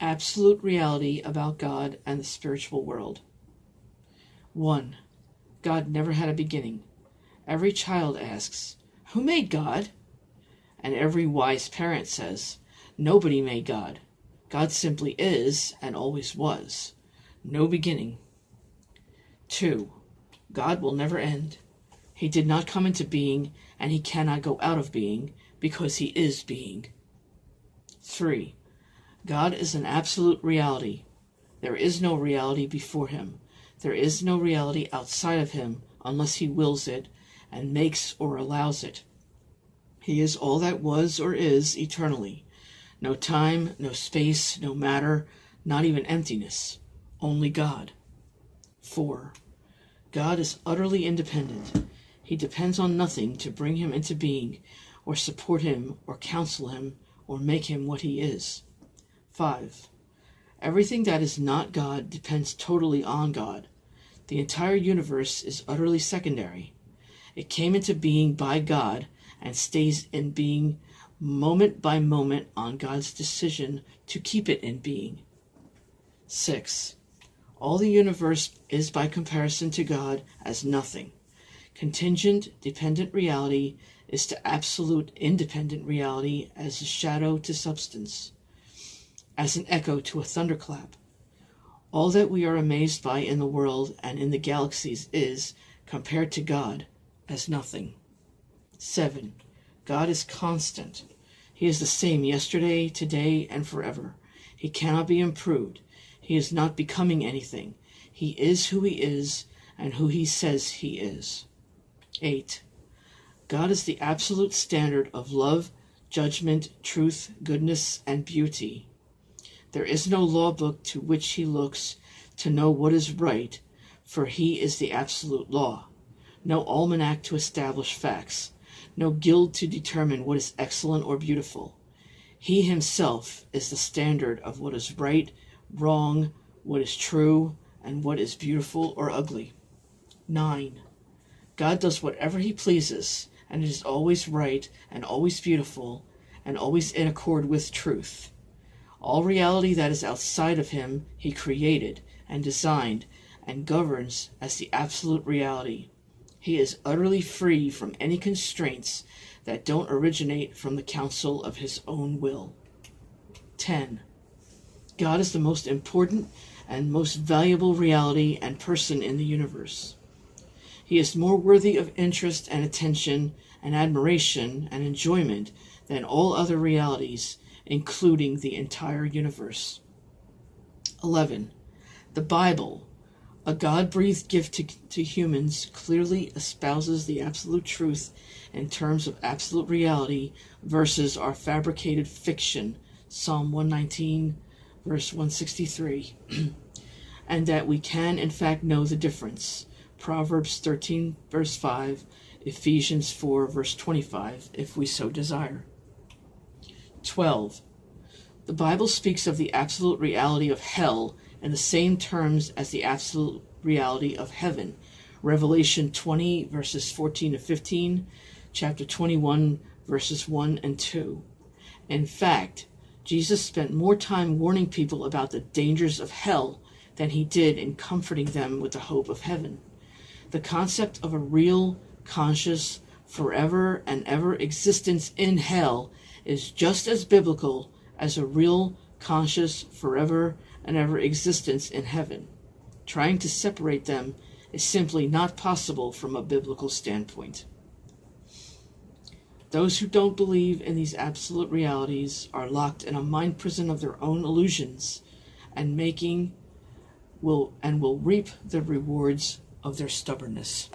Absolute reality about God and the spiritual world. 1. God never had a beginning. Every child asks, "Who made God?" And every wise parent says, "Nobody made God. God simply is and always was. No beginning." 2. God will never end. He did not come into being, and he cannot go out of being, because he is being. 3. God is an absolute reality. There is no reality before him. There is no reality outside of him unless he wills it and makes or allows it. He is all that was or is eternally. No time, no space, no matter, not even emptiness. Only God. 4. God is utterly independent. He depends on nothing to bring him into being, or support him, or counsel him, or make him what he is. 5. Everything that is not God depends totally on God. The entire universe is utterly secondary. It came into being by God and stays in being moment by moment on God's decision to keep it in being. 6. All the universe is by comparison to God as nothing. Contingent, dependent reality is to absolute, independent reality as a shadow to substance, as an echo to a thunderclap. All that we are amazed by in the world and in the galaxies is, compared to God, as nothing. 7. God is constant. He is the same yesterday, today, and forever. He cannot be improved. He is not becoming anything. He is who he is and who he says he is. 8. God is the absolute standard of love, judgment, truth, goodness, and beauty. There is no law book to which he looks to know what is right, for he is the absolute law. No almanac to establish facts. No guild to determine what is excellent or beautiful. He himself is the standard of what is right, wrong, what is true, and what is beautiful or ugly. 9. God does whatever he pleases, and it is always right and always beautiful and always in accord with truth. All reality that is outside of him he created and designed and governs as the absolute reality. He is utterly free from any constraints that don't originate from the counsel of his own will. 10. God is the most important and most valuable reality and person in the universe. He is more worthy of interest and attention and admiration and enjoyment than all other realities, including the entire universe. 11. The Bible, a God-breathed gift to humans, clearly espouses the absolute truth in terms of absolute reality versus our fabricated fiction, Psalm 119, verse 163, and that we can in fact know the difference, Proverbs 13, verse 5, Ephesians 4, verse 25, if we so desire. 12. The Bible speaks of the absolute reality of hell in the same terms as the absolute reality of heaven. Revelation 20, verses 14 to 15, chapter 21, verses 1 and 2. In fact, Jesus spent more time warning people about the dangers of hell than he did in comforting them with the hope of heaven. The concept of a real, conscious, forever and ever existence in hell is just as biblical as a real, conscious, forever and ever existence in heaven. Trying to separate them is simply not possible from a biblical standpoint. Those who don't believe in these absolute realities are locked in a mind prison of their own illusions and will reap the rewards of their stubbornness.